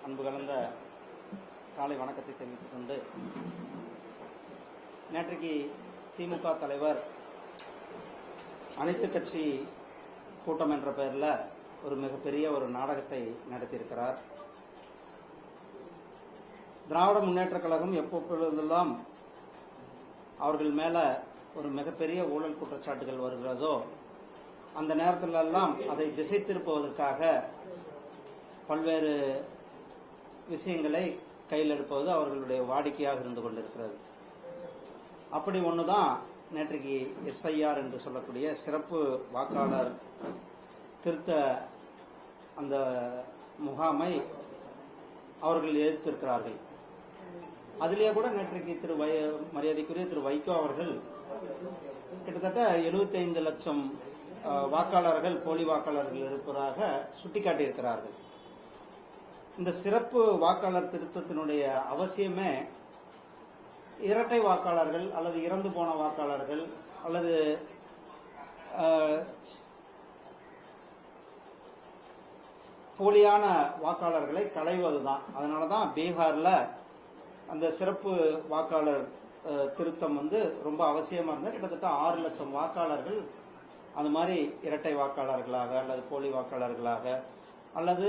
அன்பு கலந்த காலை வணக்கத்தை தெரிவித்துக் கொண்டு, நேற்றைக்கு திமுக தலைவர் அனைத்து கட்சி கூட்டம் என்ற பெயரில் ஒரு மிகப்பெரிய ஒரு நாடகத்தை நடத்தியிருக்கிறார். திராவிட முன்னேற்ற கழகம் எப்பொழுதெல்லாம் அவர்கள் மேல ஒரு மிகப்பெரிய ஊழல் குற்றச்சாட்டுகள் வருகிறதோ அந்த நேரத்திலெல்லாம் அதை திசை திருப்புவதற்காக பல்வேறு விஷயங்களை கையில் எடுப்பது அவர்களுடைய வாடிக்கையாக இருந்து கொண்டிருக்கிறது. அப்படி ஒண்ணுதான் நேற்றைக்கு SIR என்று சொல்லக்கூடிய சிறப்பு வாக்காளர் திருத்த அந்த முகாமை அவர்கள் எதிர்த்திருக்கிறார்கள். அதிலேயே கூட நேற்றைக்கு மரியாதைக்குரிய திரு வைகோ அவர்கள் கிட்டத்தட்ட 75 லட்சம் வாக்காளர்கள் போலி வாக்காளர்கள் இருப்பதாக சுட்டிக்காட்டியிருக்கிறார்கள். இந்த சிறப்பு வாக்காளர் திருத்தத்தினுடைய அவசியமே இரட்டை வாக்காளர்கள் அல்லது இறந்து போன வாக்காளர்கள் அல்லது போலியான வாக்காளர்களை களைவதுதான். அதனாலதான் பீகார்ல அந்த சிறப்பு வாக்காளர் திருத்தம் ரொம்ப அவசியமா இருந்தது. கிட்டத்தட்ட 6 லட்சம் வாக்காளர்கள் அந்த மாதிரி இரட்டை வாக்காளர்களாக அல்லது போலி வாக்காளர்களாக அல்லது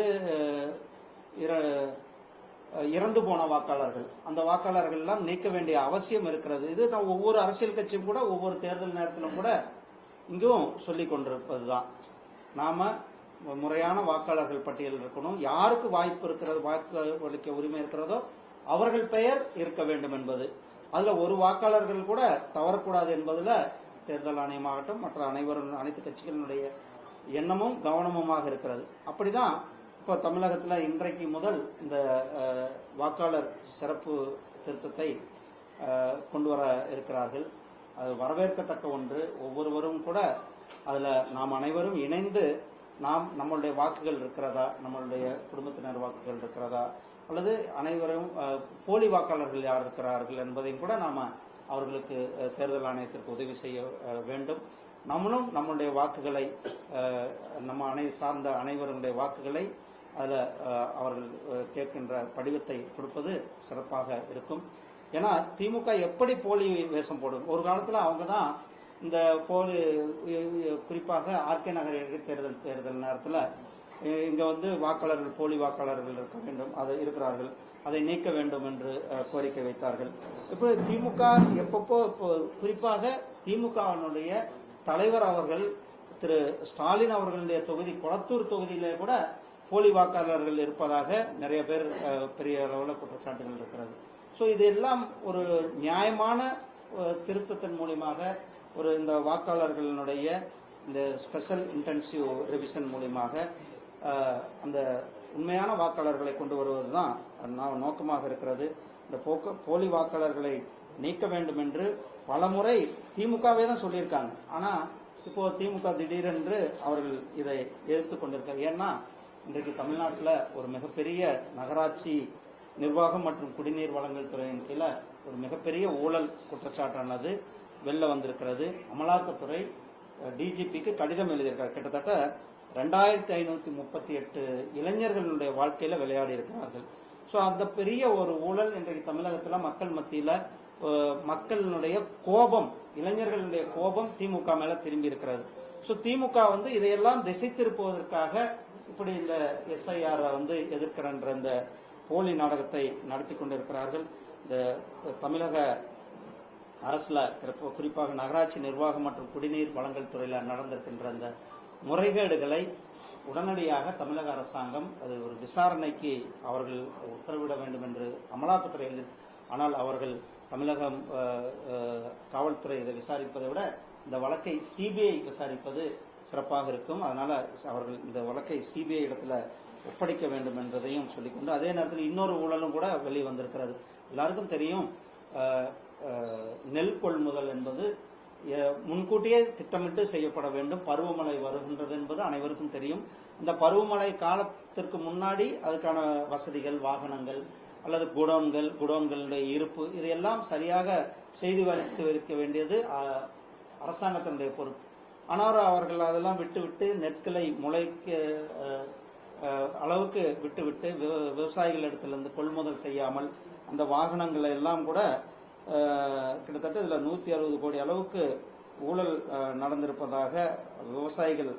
இறந்து போன வாக்காளர்கள், அந்த வாக்காளர்கள் எல்லாம் நீக்க வேண்டிய அவசியம் இருக்கிறது. இது நான் ஒவ்வொரு அரசியல் கட்சியும் கூட ஒவ்வொரு தேர்தல் நேரத்திலும் கூட இங்கும் சொல்லிக் கொண்டிருப்பதுதான். நாம முறையான வாக்காளர்கள் பட்டியல் இருக்கணும். யாருக்கு வாய்ப்பு இருக்கிறது, வாக்களிக்க உரிமை இருக்கிறதோ அவர்கள் பெயர் இருக்க வேண்டும் என்பது. அதுல ஒரு வாக்காளர்கள் கூட தவறக்கூடாது என்பதுல தேர்தல் ஆணையமாகட்டும் மற்ற அனைத்து கட்சிகளினுடைய எண்ணமும் கவனமுமாக இருக்கிறது. அப்படிதான் இப்போ தமிழகத்தில் இன்றைக்கு முதல் இந்த வாக்காளர் சிறப்பு திருத்தத்தை கொண்டு வர இருக்கிறார்கள். அது வரவேற்கத்தக்க ஒன்று. ஒவ்வொருவரும் கூட அதுல நாம் அனைவரும் இணைந்து நம்மளுடைய வாக்குகள் இருக்கிறதா, நம்மளுடைய குடும்பத்தினர் வாக்குகள் இருக்கிறதா, அல்லது அனைவரும் போலி வாக்காளர்கள் யார் இருக்கிறார்கள் என்பதையும் கூட நாம அவர்களுக்கு தேர்தல் ஆணையத்திற்கு உதவி செய்ய வேண்டும். நம்மளும் நம்மளுடைய வாக்குகளை நம்ம சார்ந்த அனைவருடைய வாக்குகளை அதுல அவர்கள் கேட்கின்ற படிவத்தை கொடுப்பது சிறப்பாக இருக்கும். ஏன்னா திமுக எப்படி போலி வேஷம் போடும். ஒரு காலத்துல அவங்க தான் இந்த போலி, குறிப்பாக RK நகர் தேர்தல் நேரத்தில் இங்க வாக்காளர்கள் போலி வாக்காளர்கள் இருக்க வேண்டும், அது இருக்கிறார்கள், அதை நீக்க வேண்டும் என்று கோரிக்கை வைத்தார்கள். இப்போ திமுக எப்பப்போ குறிப்பாக திமுகவினுடைய தலைவர் அவர்கள் திரு ஸ்டாலின் அவர்களுடைய தொகுதி கொளத்தூர் தொகுதியிலே கூட போலி வாக்காளர்கள் இருப்பதாக நிறைய பேர் பெரிய அளவில் குற்றச்சாட்டுகள் இருக்கிறது. ஸோ இதெல்லாம் ஒரு நியாயமான திருத்தத்தின் மூலமாக இந்த வாக்காளர்களுடைய இந்த ஸ்பெஷல் இன்டென்சிவ் ரிவிஷன் மூலமாக அந்த உண்மையான வாக்காளர்களை கொண்டு வருவதுதான் நோக்கமாக இருக்கிறது. இந்த போலி வாக்காளர்களை நீக்க வேண்டும் என்று பலமுறை திமுகவே தான் சொல்லியிருக்காங்க. ஆனா இப்போ திமுக திடீரென்று அவர்கள் இதை எதிர்த்து கொண்டிருக்காங்க. ஏன்னா இன்றைக்கு தமிழ்நாட்டில் ஒரு மிகப்பெரிய நகராட்சி நிர்வாகம் மற்றும் குடிநீர் வழங்கல் துறையின் கீழே ஒரு மிகப்பெரிய ஊழல் குற்றச்சாட்டானது வெளில வந்திருக்கிறது. அமலாக்கத்துறை DGPக்கு கடிதம் எழுதியிருக்கார். கிட்டத்தட்ட 2538 இளைஞர்களுடைய வாழ்க்கையில விளையாடி இருக்கிறார்கள். ஸோ அந்த பெரிய ஒரு ஊழல் இன்றைக்கு தமிழகத்தில் மக்கள் மத்தியில மக்களுடைய கோபம், இளைஞர்களுடைய கோபம் திமுக மேல திரும்பி இருக்கிறது. ஸோ திமுக இதையெல்லாம் திசை திருப்புவதற்காக இப்படி இந்த SIR எதிர்க்கின்ற இந்த போலி நாடகத்தை நடத்தி கொண்டிருக்கிறார்கள். இந்த தமிழக அரசுல குறிப்பாக நகராட்சி நிர்வாகம் மற்றும் குடிநீர் வழங்கல் துறையில நடந்திருக்கின்ற அந்த முறைகேடுகளை உடனடியாக தமிழக அரசாங்கம் அது ஒரு விசாரணைக்கு அவர்கள் உத்தரவிட வேண்டும் என்று அமலாக்கத்துறை ஆனால் அவர்கள் தமிழகம் காவல்துறை இதை விசாரிப்பதை விட இந்த வழக்கை CBI விசாரிப்பது சிறப்பாக இருக்கும். அதனால அவர்கள் இந்த வழக்கை CBI இடத்துல ஒப்படைக்க வேண்டும் என்பதையும் சொல்லிக்கொண்டு, அதே நேரத்தில் இன்னொரு ஊழலும் கூட வெளியே வந்திருக்கிறது. எல்லாருக்கும் தெரியும், நெல் கொள்முதல் என்பது முன்கூட்டியே திட்டமிட்டு செய்யப்பட வேண்டும். பருவமழை வருகின்றது என்பது அனைவருக்கும் தெரியும். இந்த பருவமழை காலத்திற்கு முன்னாடி அதுக்கான வசதிகள், வாகனங்கள் அல்லது குடோன்களுடைய இருப்பு இதையெல்லாம் சரியாக செய்து வைக்க வேண்டியது அரசாங்கத்தினுடைய பொறுப்பு. ஆனால் அவர்கள் அதெல்லாம் விட்டுவிட்டு நெற்களை முளைக்க அளவுக்கு விட்டு விவசாயிகள் இடத்திலிருந்து கொள்முதல் செய்யாமல் அந்த வாகனங்களை எல்லாம் கூட கிட்டத்தட்ட இதுல 160 கோடி அளவுக்கு ஊழல் நடந்திருப்பதாக விவசாயிகள்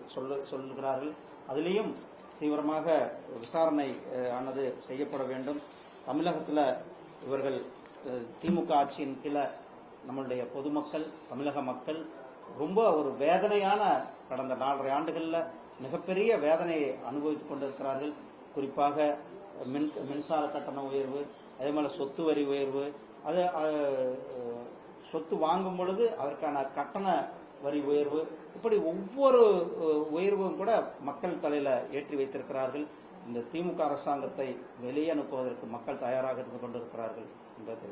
சொல்லுகிறார்கள். அதிலேயும் தீவிரமாக விசாரணை ஆனது செய்யப்பட வேண்டும். தமிழகத்தில் இவர்கள் திமுக ஆட்சியின் கீழே நம்மளுடைய பொதுமக்கள், தமிழக மக்கள் ரொம்ப ஒரு வேதனையான கடந்த 4.5 ஆண்டுகளில் மிகப்பெரிய வேதனையை அனுபவித்துக் கொண்டிருக்கிறார்கள். குறிப்பாக மின்சார கட்டண உயர்வு, அதே மாதிரி சொத்து வரி உயர்வு, அது சொத்து வாங்கும் பொழுது அதற்கான கட்டண வரி உயர்வு, இப்படி ஒவ்வொரு உயர்வும் கூட மக்கள் தலையில ஏற்றி வைத்திருக்கிறார்கள். இந்த திமுக அரசாங்கத்தை வெளியே அனுப்புவதற்கு மக்கள் தயாராக இருந்து கொண்டிருக்கிறார்கள் என்பது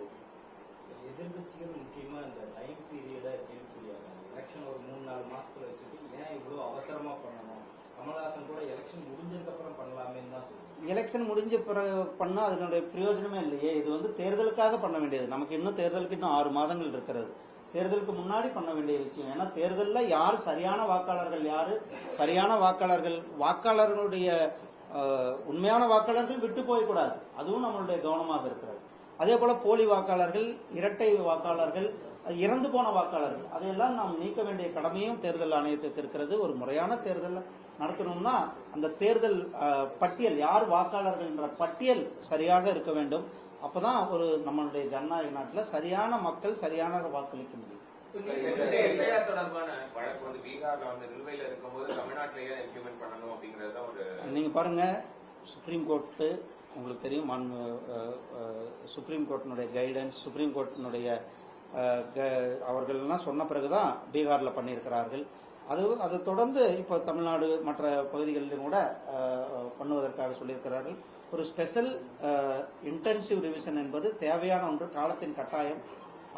எதிர்கட்சிகள் முக்கியமா இந்த டைம் பீரியட கேட்கக்கூடியாங்க. எலெக்ஷன் ஒரு 3-4 மாசத்துல வச்சுட்டு ஏன் இவ்வளவு அவசரமா பண்ணணும்? கமல்ஹாசன் கூட எலெக்ஷன் முடிஞ்சதுக்கு அப்புறம் பண்ணலாமே தான். எலெக்ஷன் முடிஞ்ச பிறகு பண்ணா அதனுடைய பிரயோஜனமே இல்லையே. இது வந்து தேர்தலுக்காக பண்ண வேண்டியது. நமக்கு இன்னும் தேர்தலுக்கு இன்னும் 6 மாதங்கள் இருக்கிறது. தேர்தலுக்கு முன்னாடி பண்ண வேண்டிய விஷயம். ஏன்னா தேர்தலில் யார் சரியான வாக்காளர்கள், யாரு சரியான வாக்காளர்களுடைய உண்மையான வாக்காளர்கள் விட்டு போயக்கூடாது. அதுவும் நம்மளுடைய கவனமாக இருக்கிறது. அதே போல போலி வாக்காளர்கள், இரட்டை வாக்காளர்கள், இறந்து போன வாக்காளர்கள், அதையெல்லாம் நாம் நீக்க வேண்டிய கடமையும் தேர்தல் ஆணையத்துக்கு இருக்கிறது. ஒரு முறையான தேர்தல் நடத்தணும்னா அந்த தேர்தல் பட்டியல், யார் வாக்காளர்கள் என்ற பட்டியல் சரியாக இருக்க வேண்டும். அப்பதான் ஒரு நம்மளுடைய ஜனநாயக நாட்டில் சரியான மக்கள் சரியான வாக்களிக்க முடியும். தொடர்பான வழக்கு வந்து பீகார்ல வந்து நிலுவையில் இருக்கும்போது தமிழ்நாட்டிலேயே இம்ப்ளிமெண்ட் பண்ணணும் அப்படிங்கறத ஒரு நீங்க பாருங்க, சுப்ரீம் கோர்ட்டு உங்களுக்கு தெரியும், சுப்ரீம் கோர்ட்டினுடைய கைடன்ஸ், சுப்ரீம் கோர்ட்டினுடைய அவர்கள்லாம் சொன்ன பிறகுதான் பீகார்ல பண்ணியிருக்கிறார்கள். அதை தொடர்ந்து இப்போ தமிழ்நாடு மற்ற பகுதிகளிலும் கூட பண்ணுவதற்காக சொல்லியிருக்கிறார்கள். ஒரு ஸ்பெஷல் இன்டென்சிவ் ரிவிஷன் என்பது தேவையான ஒன்று, காலத்தின் கட்டாயம்.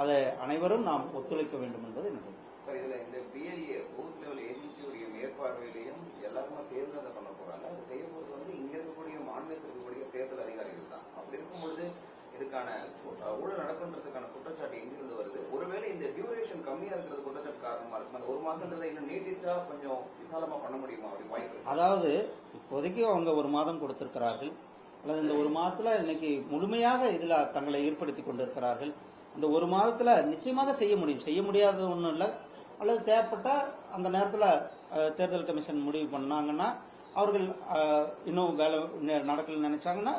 அதை அனைவரும் நாம் ஒத்துழைக்க வேண்டும் என்பது என்னுடைய. சார், இதுல இந்த பிஎல்ஏ பூத் லெவல் ஏஜென்சியுடைய மேற்பார்வையிலையும் எல்லாருமே சேர்ந்து அதை பண்ண போறாங்க. அதை செய்யும்போது வந்து இங்க இருக்கக்கூடிய மாநிலத்தில் இருக்கக்கூடிய தேர்தல் அதிகாரிகள் தான். அப்படி இருக்கும்பொழுது இதுக்கான ஊழல் நடக்கின்றதுக்கான குற்றச்சாட்டு எங்கிருந்து வருது? ஒருவேளை இந்த டியூரேஷன் கம்மியா இருக்கிறது குற்றச்சாட்டு காரணமா இருக்கும். அந்த 1 மாசம்ன்றதை இன்னும் நீட்டிச்சா கொஞ்சம் விசாலமா பண்ண முடியுமா? அப்படி வாய்ப்பு. அதாவது இப்போதைக்கு அவங்க 1 மாதம் கொடுத்திருக்கிறார்கள், அல்லது இந்த 1 மாதத்துல இன்னைக்கு முழுமையாக இதுல தங்களை ஈடுபடுத்திக் கொண்டிருக்கிறார்கள். இந்த 1 மாதத்துல நிச்சயமாக செய்ய முடியும். செய்ய முடியாதது ஒன்றும் இல்லை. அல்லது தேவைப்பட்டா அந்த நேரத்தில் தேர்தல் கமிஷன் முடிவு பண்ணாங்கன்னா, அவர்கள் இன்னும் வேலை நடக்கலன்னு நினைச்சாங்கன்னா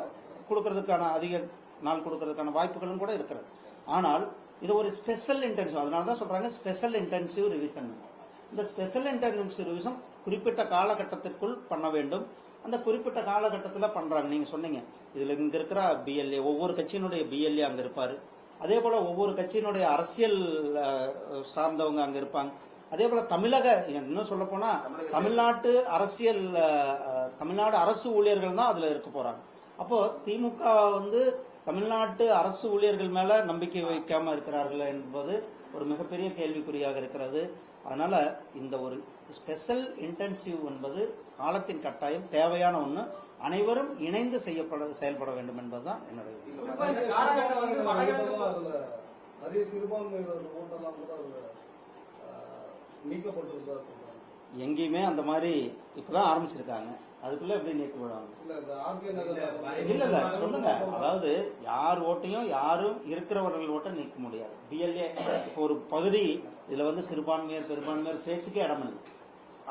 கொடுக்கறதுக்கான அதிக நாள் கொடுக்கறதுக்கான வாய்ப்புகளும் கூட இருக்கிறது. ஆனால் இது ஒரு ஸ்பெஷல் இன்டென்சிவ், அதனாலதான் சொல்றாங்க ஸ்பெஷல் இன்டென்சிவ் ரிவிஷன். இந்த ஸ்பெஷல் இன்டென்சிவ் ரிவிஷன் குறிப்பிட்ட காலகட்டத்திற்குள் பண்ண வேண்டும். அந்த குறிப்பிட்ட காலகட்டத்தில் பண்றாங்க. நீங்க சொன்னீங்க, இதுல இங்க இருக்கிற பிஎல்ஏ, ஒவ்வொரு கட்சியினுடைய பிஎல்ஏ அங்க இருப்பாரு. அதே போல ஒவ்வொரு கட்சியினுடைய அரசியல் சார்ந்தவங்க அங்க இருப்பாங்க. அதே போல தமிழக, இன்னும் சொல்ல போனா தமிழ்நாட்டு அரசியல், தமிழ்நாடு அரசு ஊழியர்கள் தான் அதுல இருக்க போறாங்க. அப்போ திமுக வந்து தமிழ்நாட்டு அரசு ஊழியர்கள் மேல நம்பிக்கை வைக்காம இருக்கிறார்கள் என்பது ஒரு மிகப்பெரிய கேள்விக்குறியாக இருக்கிறது. அதனால இந்த ஒரு ஸ்பெஷல் இன்டென்சிவ் என்பது காலத்தின் கட்டாயம், தேவையான ஒண்ணு. அனைவரும் இணைந்து செயல்பட வேண்டும் என்பதுதான் என்னுடைய. எங்கேயுமே அந்த மாதிரி இப்பதான் ஆரம்பிச்சிருக்காங்க. அதுக்குள்ள எப்படி நீக்க விடுவாங்க? இல்ல இல்ல சொல்லுங்க. அதாவது யார் ஓட்டையும் யாரும் இருக்கிறவர்கள் ஓட்டை நீக்க முடியாது. பிஎல்ஏ இப்போ ஒரு பகுதி, இதுல வந்து சிறுபான்மையர் பெரும்பான்மையர் பேச்சுக்கே இடம் இல்லை.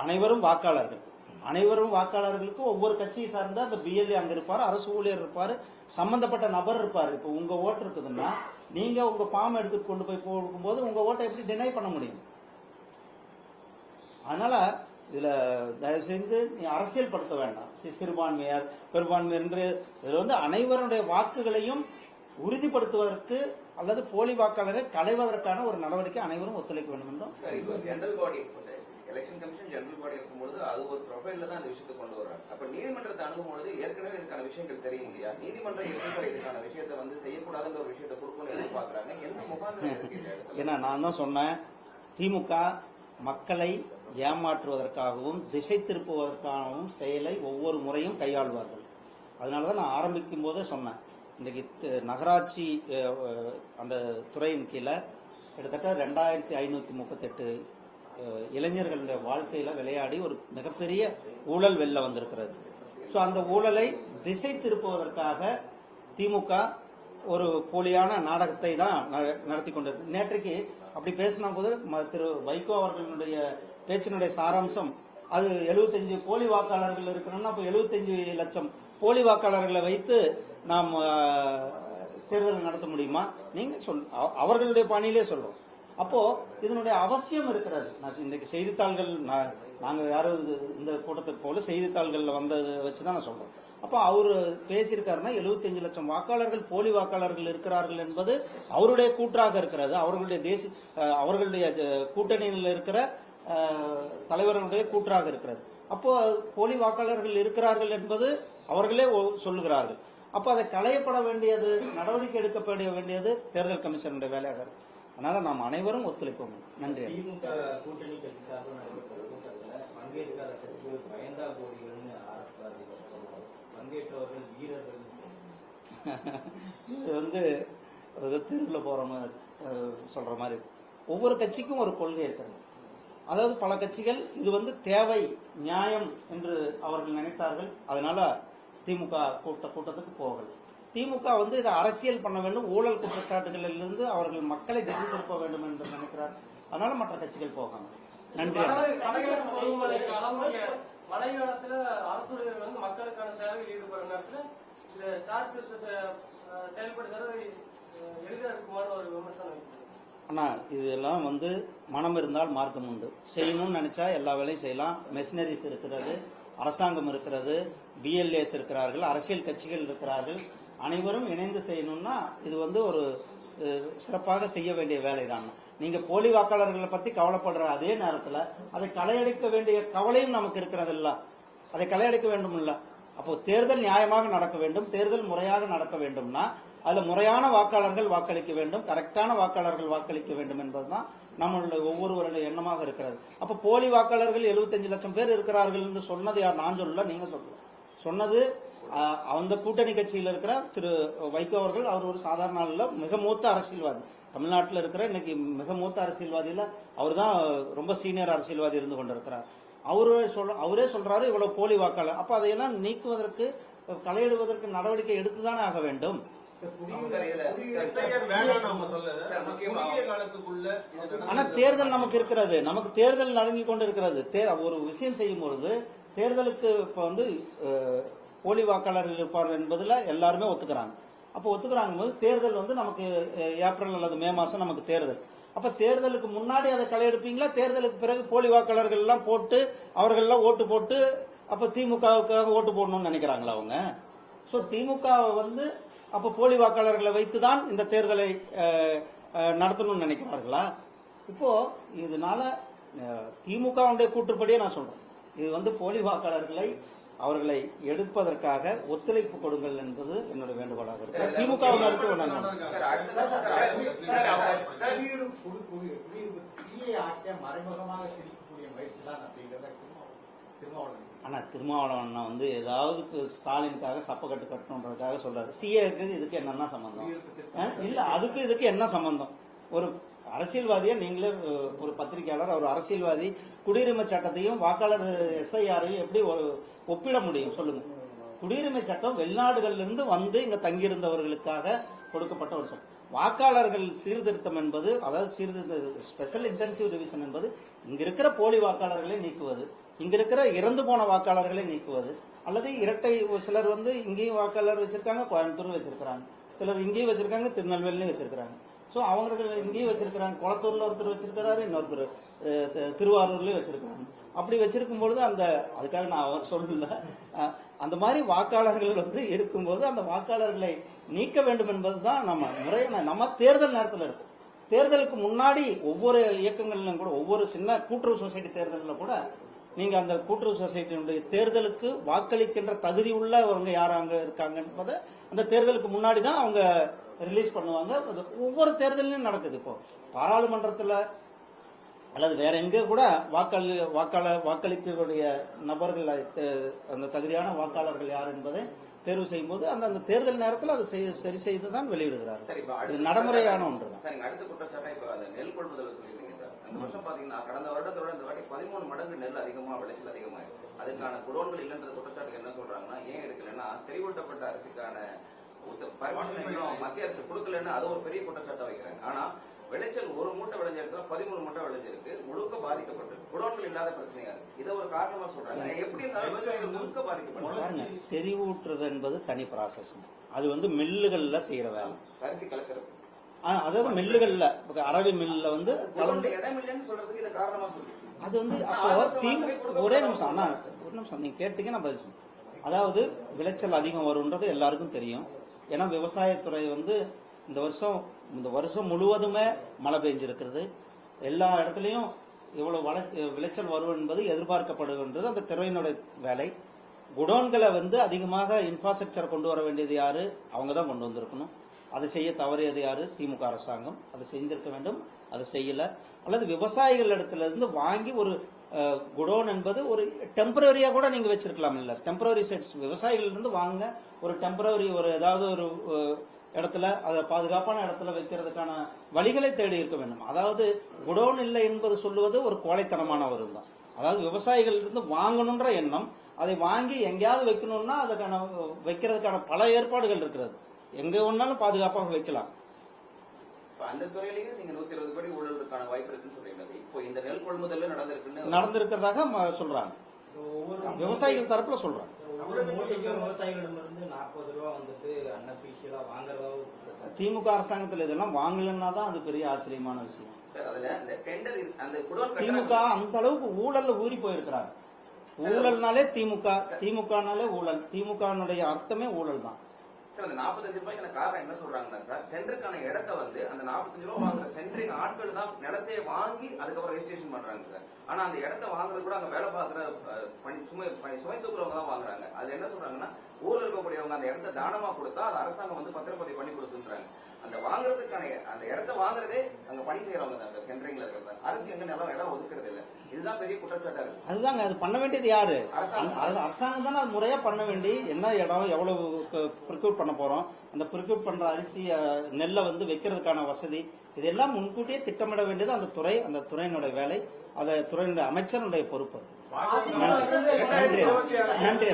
அனைவரும் வாக்காளர்கள். அனைவரும் வாக்காளர்களுக்கு ஒவ்வொரு கட்சியை சார்ந்த அந்த பிஎல்ஏ அங்க இருப்பாரு, அரசு ஊழியர் இருப்பாரு, சம்பந்தப்பட்ட நபர் இருப்பாரு. இப்ப உங்க ஓட்டு இருக்குதுன்னா நீங்க உங்க ஃபார்ம் எடுத்துட்டு கொண்டு போய் போகும்போது உங்க ஓட்டை எப்படி டினை பண்ண முடியும்? அதனால இதுல தயவு செய்து நீ அரசியல் படுத்த வேண்டாம். சிறுபான்மையார் பெரும்பான்மையர் என்று இதுல வந்து அனைவருடைய வாக்குகளையும் உறுதிப்படுத்துவதற்கு அல்லது போலி வாக்காளரை களைவதற்கான ஒரு நடவடிக்கை அனைவரும் ஒத்துழைக்க வேண்டும் என்றும். General body, election commission general body இருக்கும்போது அது ஒரு ப்ரொஃபைல்ல தான் அந்த விஷயத்தை கொண்டு வர்றாங்க. அப்ப நீதிமன்றத்தை அணுகும்போது ஏற்கனவே இதுக்கான விஷயங்கள் தெரியும் இல்லையா? நீதிமன்றம் எப்படி இதுக்கான விஷயத்தை வந்து செய்யக்கூடாதுன்ற ஒரு விஷயத்தை கொடுக்கணும்னு எதிர்பார்க்கறாங்க. என்ன முகாந்திரம் இருக்கு? ஏன்னா நான் தான் சொன்னேன், திமுக மக்களை ஏமாற்றுவதற்காகவும் திசை திருப்புவதற்காகவும் செயலை ஒவ்வொரு முறையும் கையாள்வார்கள். அதனாலதான் நான் ஆரம்பிக்கும் போதே சொன்னேன், இன்றைக்கு நகராட்சி அந்த துறையின் கீழே கிட்டத்தட்ட 2538 இளைஞர்களுடைய வாழ்க்கையில விளையாடி ஒரு மிகப்பெரிய ஊழல் வெள்ள வந்திருக்கிறது. ஸோ அந்த ஊழலை திசை திருப்புவதற்காக திமுக ஒரு போலியான நாடகத்தை தான் நடத்தி கொண்டிருக்கு. நேற்றைக்கு அப்படி பேசின போது திரு வைகோ அவர்களுடைய பேச்சினுடைய சாராம்சம், அது 75 போலி வாக்காளர்கள் இருக்கணும்னா அப்போ 75 லட்சம் போலி வாக்காளர்களை வைத்து நாம் தேர்தல் நடத்த முடியுமா? நீங்க அவர்களுடைய பாணியிலே சொல்றோம். அப்போ இதனுடைய அவசியம் இருக்கிறது. நான் இன்னைக்கு செய்தித்தாள்கள் நாங்க யாரும் இந்த கூட்டத்துக்கு போல செய்தித்தாள்கள்ல வந்ததை வச்சுதான் நான் சொல்றேன். அப்போ அவரு பேசியிருக்காருன்னா 75 லட்சம் வாக்காளர்கள் போலி வாக்காளர்கள் இருக்கிறார்கள் என்பது அவருடைய கூற்றாக இருக்கிறது. அவர்களுடைய கூட்டணியில் இருக்கிற தலைவர்களுடைய கூற்றாக இருக்கிறது. அப்போ போலி வாக்காளர்கள் இருக்கிறார்கள் என்பது அவர்களே சொல்லுகிறார்கள். அப்போ அதை களையப்பட வேண்டியது, நடவடிக்கை எடுக்கப்பட வேண்டியது தேர்தல் கமிஷனுடைய வேலையாக இருக்கு. அதனால நாம் அனைவரும் ஒத்துழைப்போம். நன்றி. திமுக கூட்டணி கட்சி சார்பில் நடைபெற்ற கூட்டத்தில் பங்கேற்காத கட்சிகள் பயந்தா கோடிகள்னு அரசு பங்கேற்றவர்கள் வீரர்கள். இது தெருவில் போற மாதிரி சொல்ற மாதிரி ஒவ்வொரு கட்சிக்கும் ஒரு கொள்கை இருக்கிறது. அதாவது பல கட்சிகள் இது தேவை, நியாயம் என்று அவர்கள் நினைத்தார்கள். அதனால திமுக கூட்டத்துக்கு போகல. திமுக இதை அரசியல் பண்ண வேண்டும், ஊழல் குற்றச்சாட்டுகளிலிருந்து அவர்கள் மக்களை திசை திருப்ப வேண்டும் என்று நினைக்கிறார். அதனால மற்ற கட்சிகள் போகாங்க. நன்றி. மழை காலத்துல அரசு ஊழியர்கள் மக்களுக்கான சேவையில் ஈடுபடும் நேரத்துல இந்த சார் திருத்தத்தை செயல்படுத்துறது எளிதா இருக்குமான்னு ஒரு விமர்சனம். ஆனா இதெல்லாம் மனம் இருந்தால் மார்க்கம் உண்டு. செய்யணும்னு நினைச்சா எல்லா வேலையும் செய்யலாம். மெஷினரிஸ் இருக்கிறது, அரசாங்கம் இருக்கிறது, பிஎல்ஏஸ் இருக்கிறார்கள், அரசியல் கட்சிகள் இருக்கிறார்கள். அனைவரும் இணைந்து செய்யணும்னா இது ஒரு சிறப்பாக செய்ய வேண்டிய வேலைதான். நீங்க போலி வாக்காளர்களை பத்தி கவலைப்படுற அதே நேரத்தில் அதை களையடிக்க வேண்டிய கவலையும் நமக்கு இருக்கிறது இல்ல. அதை களையடிக்க வேண்டும் இல்ல. அப்போ தேர்தல் நியாயமாக நடக்க வேண்டும், தேர்தல் முறையாக நடக்க வேண்டும்னா அதுல முறையான வாக்காளர்கள் வாக்களிக்க வேண்டும், கரெக்டான வாக்காளர்கள் வாக்களிக்க வேண்டும் என்பதுதான் நம்மளுடைய ஒவ்வொருவருடைய எண்ணமாக இருக்கிறது. அப்ப போலி வாக்காளர்கள் 75 லட்சம் பேர் இருக்கிறார்கள் என்று சொன்னது யார்? நான் சொல்லல, நீங்க சொல்லல. சொன்னது அந்த கூட்டணி கட்சியில் இருக்கிற திரு வைகோ அவர்கள். அவர் ஒரு சாதாரண ஆள், மிக மூத்த அரசியல்வாதி. தமிழ்நாட்டில் இருக்கிற இன்னைக்கு மிக மூத்த அரசியல்வாதியில அவர் தான் ரொம்ப சீனியர் அரசியல்வாதி இருந்து கொண்டிருக்கிறார். அவரே சொல்றாரு இவ்வளவு போலி வாக்காளர். அப்ப அதையெல்லாம் நீக்குவதற்கு, களையிடுவதற்கு நடவடிக்கை எடுத்துதானே ஆக வேண்டும். ஆனா தேர்தல் நமக்கு இருக்கிறது, நமக்கு தேர்தல் நடுங்கி கொண்டு இருக்கிறது. ஒரு விஷயம் செய்யும் பொழுது தேர்தலுக்கு இப்ப போலி வாக்காளர்கள் இருப்பார்கள் என்பதுல எல்லாருமே ஒத்துக்கிறாங்க. அப்ப ஒத்துக்கிறாங்க போது தேர்தல் நமக்கு ஏப்ரல் அல்லது மே மாசம் நமக்கு தேர்தல். அப்ப தேர்தலுக்கு முன்னாடி அதை களையெடுப்பீங்களா? தேர்தலுக்கு பிறகு போலி வாக்காளர்கள் எல்லாம் போட்டு அவர்கள் எல்லாம் ஓட்டு போட்டு அப்ப திமுகவுக்காக ஓட்டு போடணும்னு நினைக்கிறாங்களா அவங்க? சோ திமுக அப்ப போலி வாக்காளர்களை வைத்துதான் இந்த தேர்தலை நடத்தணும்னு நினைக்கிறார்களா? இப்போ இதனால திமுகவுடைய கூற்றுப்படியே நான் சொல்றேன், இது போலி வாக்காளர்களை அவர்களை எடுப்பதற்காக ஒத்துழைப்பு கொடுங்கள் என்பது என்னுடைய வேண்டுகோளாக இருக்கு. திமுக ஆனா திருமாவளவன் ஏதாவது ஸ்டாலினுக்காக சப்பக்கட்டு கட்டணுன்றதுக்காக சொல்றாரு. சிஏக்கு இதுக்கு என்னன்னா சம்பந்தம்? இல்ல, அதுக்கு இதுக்கு என்ன சம்பந்தம்? ஒரு அரசியல்வாதியா நீங்களே ஒரு பத்திரிகையாளர், ஒரு அரசியல்வாதி குடியுரிமை சட்டத்தையும் வாக்காளர் எஸ்ஐஆரையும் எப்படி ஒப்பிட முடியும் சொல்லுங்க? குடியுரிமை சட்டம் வெளிநாடுகளிலிருந்து இங்க தங்கியிருந்தவர்களுக்காக கொடுக்கப்பட்ட ஒரு சட்டம். வாக்காளர்கள் சீர்திருத்தம் என்பது, அதாவது சீர்திருத்த ஸ்பெஷல் இன்டென்சிவ் ரிவிஷன் என்பது இங்க இருக்கிற போலி வாக்காளர்களை நீக்குவது, இங்க இருக்கிற இறந்து போன வாக்காளர்களை நீக்குவது, அல்லது இரட்டை. சிலர் இங்கேயும் வாக்காளர் வச்சிருக்காங்க, கோயம்புத்தூர் வச்சிருக்காங்க, சிலர் இங்கேயும் வச்சிருக்காங்க, திருநெல்வேலியும் வச்சிருக்காங்க. சோ அவர்கள் இங்கேயும் வச்சிருக்கிறாங்க, குளத்தூர்ல ஒருத்தர் வச்சிருக்கிறாரு, இன்னொருத்தர் திருவாரூர்லயும் வச்சிருக்காங்க. அப்படி வச்சிருக்கும் பொழுது அதுக்காக நான் அவர் சொல்லல, அந்த மாதிரி வாக்காளர்கள் இருக்கும்போது அந்த வாக்காளர்களை நீக்க வேண்டும் என்பதுதான் நம்ம தேர்தல் நேரத்தில் இருக்கும். தேர்தலுக்கு முன்னாடி ஒவ்வொரு இயக்கங்களிலும் கூட, ஒவ்வொரு சின்ன கூட்டுறவு சொசைட்டி தேர்தலில் கூட நீங்க அந்த கூட்டுறவு சொசைட்டியினுடைய தேர்தலுக்கு வாக்களிக்கின்ற தகுதி உள்ளவங்க யார் அங்க இருக்காங்க என்பதை அந்த தேர்தலுக்கு முன்னாடி தான் அவங்க ரிலீஸ் பண்ணுவாங்க. ஒவ்வொரு தேர்தலையும் நடக்குது. இப்போ பாராளுமன்றத்தில் அல்லது வேற எங்க கூட வாக்களிக்கக்கூடிய நபர்கள், அந்த தகுதியான வாக்காளர்கள் யார் என்பதை தேர்வு செய்யும் போது அந்த தேர்தல் நேரத்தில் அதை சரி செய்துதான் வெளியிடுகிறார்கள். இது நடைமுறையான ஒன்று தான். அடுத்த குற்றச்சாட்டை இப்ப நெல் கொள்முதல் சொல்லியிருந்தீங்க சார். இந்த வருஷம் பாத்தீங்கன்னா கடந்த வருடத்தோட இந்த வாட்டி 13 மடங்கு நெல் அதிகமா விளைச்சல் அதிகமாயிருக்கு. அதுக்கான குடோன்கள் இல்லைன்றது குற்றச்சாட்டுக்கு என்ன சொல்றாங்கன்னா, ஏன் எடுக்கலன்னா செறிவூட்டப்பட்ட அரிசிக்கான பர்மிஷன் மத்திய அரசு கொடுக்கலன்னு அது ஒரு பெரிய குற்றச்சாட்டை வைக்கிறாங்க. ஆனா விளைச்சல் ஒரு மூட்டை விளைஞ்ச இடத்துல 13 மூட்டை விளைஞ்சிருக்கு, முழுக்க பாதிக்கப்பட்டு குடோன்கள் இல்லாத பிரச்சனையா இருக்கு. இதை ஒரு காரணமா சொல்றாங்க. எப்படி இருந்தாலும் விவசாயிகள் முழுக்க பாதிக்கப்பட்டு செறிவூட்டுறது என்பது தனி ப்ராசஸ். அது வந்து மில்லுகள்ல செய்யற வேலை. அரிசி கலக்கிறது அதாவது மில்லுகள்ல அரவி மில்லுல வந்து கலந்து இடம் இல்லைன்னு சொல்றதுக்கு இதை காரணமா சொல்றீங்க. அது வந்து அப்போ ஒரே நிமிஷம் அண்ணா, ஒரு நிமிஷம் நீங்க கேட்டீங்க நான் பதில் சொல்றேன். அதாவது விளைச்சல் அதிகம் வரும்ன்றது எல்லாருக்கும் தெரியும். ஏன்னா விவசாயத்துறை வந்து இந்த வருஷம் முழுவதுமே மழை பெஞ்சிருக்கிறது. எல்லா இடத்துலயும் இவ்வளவு விளைச்சல் வரும் என்பது எதிர்பார்க்கப்படுகின்றது. அந்த துறையினுடைய வேலை. குடோன்களை வந்து அதிகமாக இன்ஃப்ராஸ்ட்ரக்சர் கொண்டு வர வேண்டியது யாரு? அவங்க தான் கொண்டு வந்திருக்கணும். அதை செய்ய தவறியது யாரு? திமுக அரசாங்கம். அதை செஞ்சிருக்க வேண்டும், அதை செய்யல. அல்லது விவசாயிகள் இடத்துல இருந்து வாங்கி ஒரு குடோன் என்பது ஒரு டெம்பரரியா கூட நீங்க வச்சிருக்கலாம். இல்ல டெம்பரரி செட்ஸ் விவசாயிகள் இருந்து வாங்க, ஒரு டெம்பரரி ஒரு ஏதாவது ஒரு இடத்துல அதை பாதுகாப்பான இடத்துல வைக்கிறதுக்கான வழிகளை தேடி இருக்க வேண்டும். அதாவது குடோன் இல்லை என்பது சொல்லுவது ஒரு கோழைத்தனமான ஒரு தான். அதாவது விவசாயிகள் இருந்து வாங்கணுன்ற எண்ணம், அதை வாங்கி எங்கேயாவது வைக்கணும்னா அதுக்கான வைக்கிறதுக்கான பல ஏற்பாடுகள் இருக்கிறது. எங்க ஒன்னாலும் பாதுகாப்பாக வைக்கலாம். அந்த துறையிலேயே நீங்க 120 கோடி ஊழலுக்கான வாய்ப்பு இருக்குன்னு சொல்றீங்க. இப்போ இந்த நெல் கொள்முதல் நடந்திருக்கிறதாக சொல்றாங்க. விவசாயிகள் தரப்புல சொல்றாங்க. விவசாயிகளிடமிருந்து 40 ரூபா வந்துட்டு அன்அபிஷியலா வாங்குறதா திமுக அரசாங்கத்தில் இதெல்லாம் வாங்கலன்னா தான் அது பெரிய ஆச்சரியமான விஷயம். திமுக அந்த அளவுக்கு ஊழல்ல ஊறி போயிருக்கிறாங்க. ஊழல்னாலே திமுகனாலே ஊழல். திமுகனுடைய அர்த்தமே ஊழல் தான். சார் அந்த 45 ரூபாய்க்கான காரணம் என்ன சொல்றாங்கன்னா சார், சென்டருக்கான இடத்தை வந்து அந்த 45 ரூபாய் வாங்குற சென்டரிங் ஆட்கள் தான் நிலத்தையே வாங்கி அதுக்கப்புறம் ரெஜிஸ்ட்ரேஷன் பண்றாங்க சார். ஆனா அந்த இடத்தை வாங்குறது கூட அங்க வேலை பார்க்குற சுமை தூக்குறவங்க தான் வாங்குறாங்க. அது என்ன சொல்றாங்கன்னா, ஊர்ல இருக்கக்கூடியவங்க அந்த இடத்த தானமா கொடுத்தா அது அரசாங்கம் வந்து பத்திரப்பதிவு பண்ணி கொடுத்துன்றாங்க. அந்த வாங்குறதுக்கான அந்த இடத்த வாங்குறதே அங்க பணி செய்யறவங்க தான் சார், சென்டரிங்ல இருக்கிறது. அரசு எங்க இடம் ஒதுக்குறது இல்ல. இதுதான் பெரிய குற்றச்சாட்டா இருக்கு. அதுதாங்க, அது பண்ண வேண்டியது யாரு? அரசாங்கம் தானே அது முறையா பண்ண வேண்டி. என்ன இடம், எவ்வளவு ப்ரிக்யூட் பண்ண போறோம், அந்த ப்ரிக்யூட் பண்ற அரிசி நெல்லை வந்து வைக்கிறதுக்கான வசதி, இதெல்லாம் முன்கூட்டியே திட்டமிட வேண்டியது அந்த துறை, அந்த துறையினுடைய வேலை, அந்த துறையினுடைய அமைச்சருடைய பொறுப்பு. நன்றி.